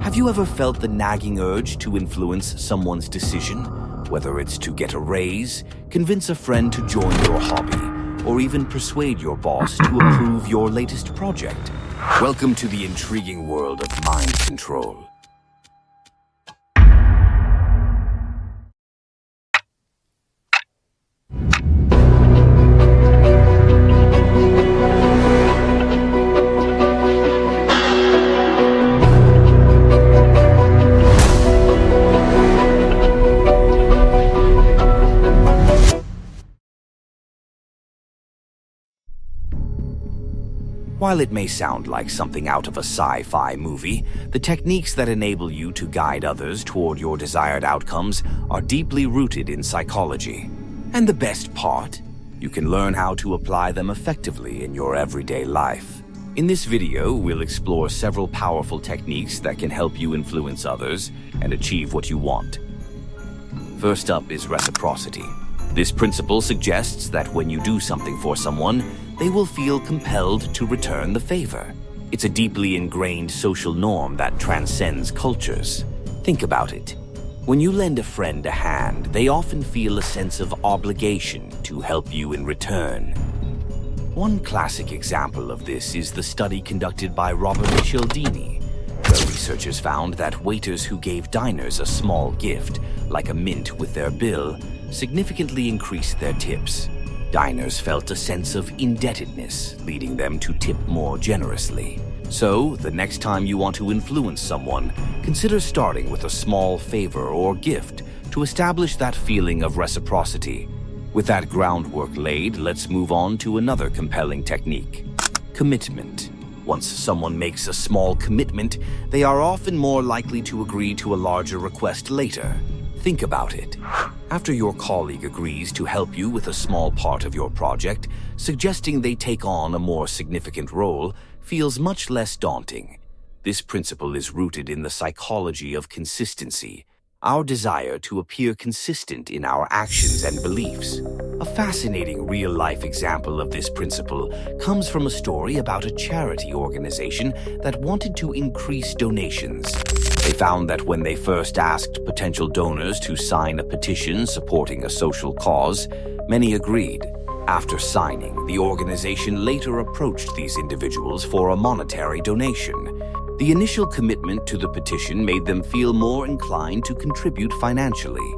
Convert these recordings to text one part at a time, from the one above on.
Have you ever felt the nagging urge to influence someone's decision? Whether it's to get a raise, convince a friend to join your hobby, or even persuade your boss to approve your latest project. Welcome to the intriguing world of mind control. While it may sound like something out of a sci-fi movie, the techniques that enable you to guide others toward your desired outcomes are deeply rooted in psychology. And the best part? You can learn how to apply them effectively in your everyday life. In this video, we'll explore several powerful techniques that can help you influence others and achieve what you want. First up is reciprocity. This principle suggests that when you do something for someone, they will feel compelled to return the favor. It's a deeply ingrained social norm that transcends cultures. Think about it. When you lend a friend a hand, they often feel a sense of obligation to help you in return. One classic example of this is the study conducted by Robert Cialdini, where researchers found that waiters who gave diners a small gift, like a mint with their bill, significantly increased their tips. Diners felt a sense of indebtedness, leading them to tip more generously. So, the next time you want to influence someone, consider starting with a small favor or gift to establish that feeling of reciprocity. With that groundwork laid, let's move on to another compelling technique: commitment. Once someone makes a small commitment, they are often more likely to agree to a larger request later. Think about it. After your colleague agrees to help you with a small part of your project, suggesting they take on a more significant role feels much less daunting. This principle is rooted in the psychology of consistency, our desire to appear consistent in our actions and beliefs. A fascinating real-life example of this principle comes from a story about a charity organization that wanted to increase donations. They found that when they first asked potential donors to sign a petition supporting a social cause, many agreed. After signing, the organization later approached these individuals for a monetary donation. The initial commitment to the petition made them feel more inclined to contribute financially.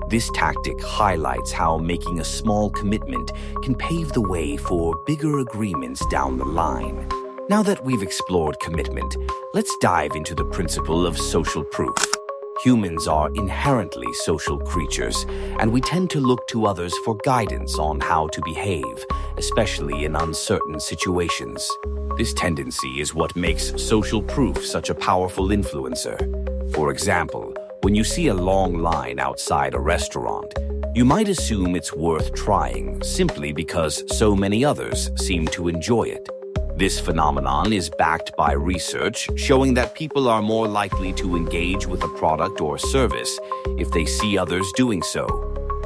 This tactic highlights how making a small commitment can pave the way for bigger agreements down the line. Now that we've explored commitment, let's dive into the principle of social proof. Humans are inherently social creatures, and we tend to look to others for guidance on how to behave, especially in uncertain situations. This tendency is what makes social proof such a powerful influencer. For example, when you see a long line outside a restaurant, you might assume it's worth trying simply because so many others seem to enjoy it. This phenomenon is backed by research showing that people are more likely to engage with a product or service if they see others doing so.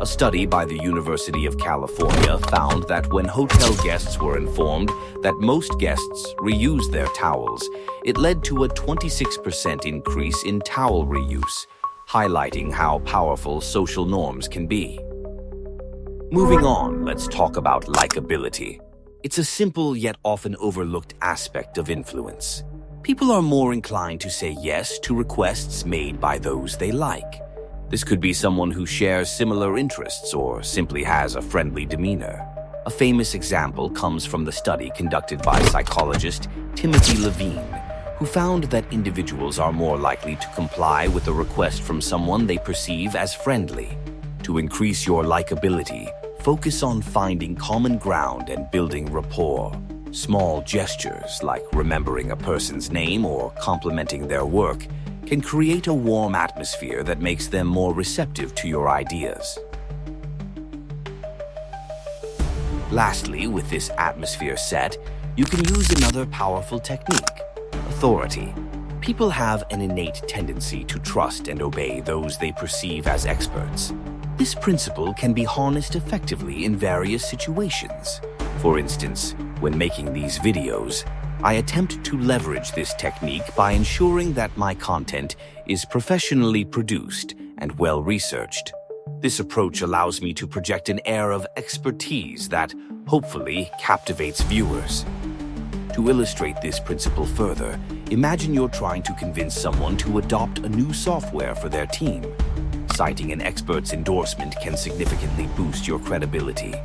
A study by the University of California found that when hotel guests were informed that most guests reuse their towels, it led to a 26% increase in towel reuse, highlighting how powerful social norms can be. Moving on, let's talk about likability. It's a simple yet often overlooked aspect of influence. People are more inclined to say yes to requests made by those they like. This could be someone who shares similar interests or simply has a friendly demeanor. A famous example comes from the study conducted by psychologist Timothy Levine, who found that individuals are more likely to comply with a request from someone they perceive as friendly. To increase your likability, focus on finding common ground and building rapport. Small gestures, like remembering a person's name or complimenting their work, can create a warm atmosphere that makes them more receptive to your ideas. Lastly, with this atmosphere set, you can use another powerful technique: authority. People have an innate tendency to trust and obey those they perceive as experts. This principle can be harnessed effectively in various situations. For instance, when making these videos, I attempt to leverage this technique by ensuring that my content is professionally produced and well-researched. This approach allows me to project an air of expertise that, hopefully, captivates viewers. To illustrate this principle further, imagine you're trying to convince someone to adopt a new software for their team. Citing an expert's endorsement can significantly boost your credibility.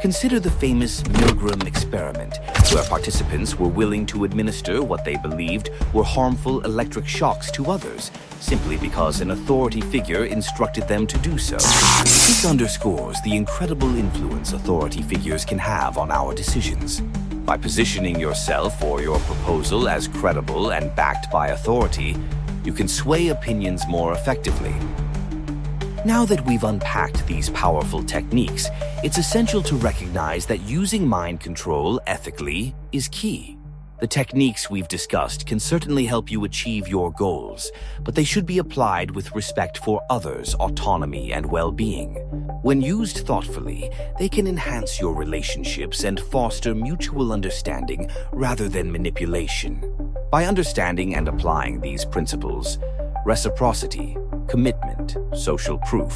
Consider the famous Milgram experiment, where participants were willing to administer what they believed were harmful electric shocks to others, simply because an authority figure instructed them to do so. This underscores the incredible influence authority figures can have on our decisions. By positioning yourself or your proposal as credible and backed by authority, you can sway opinions more effectively. Now that we've unpacked these powerful techniques, it's essential to recognize that using mind control ethically is key. The techniques we've discussed can certainly help you achieve your goals, but they should be applied with respect for others' autonomy and well-being. When used thoughtfully, they can enhance your relationships and foster mutual understanding rather than manipulation. By understanding and applying these principles, reciprocity, commitment, social proof,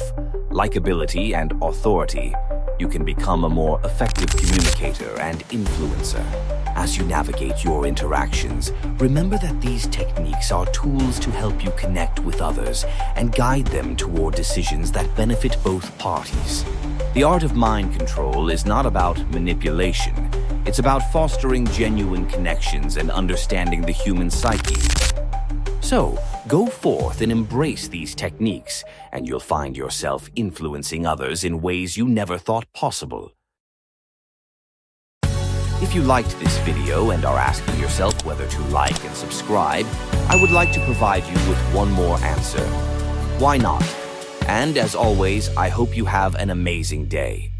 likability, and authority, you can become a more effective communicator and influencer. As you navigate your interactions, remember that these techniques are tools to help you connect with others and guide them toward decisions that benefit both parties. The art of mind control is not about manipulation. It's about fostering genuine connections and understanding the human psyche. So, go forth and embrace these techniques, and you'll find yourself influencing others in ways you never thought possible. If you liked this video and are asking yourself whether to like and subscribe, I would like to provide you with one more answer. Why not? And as always, I hope you have an amazing day.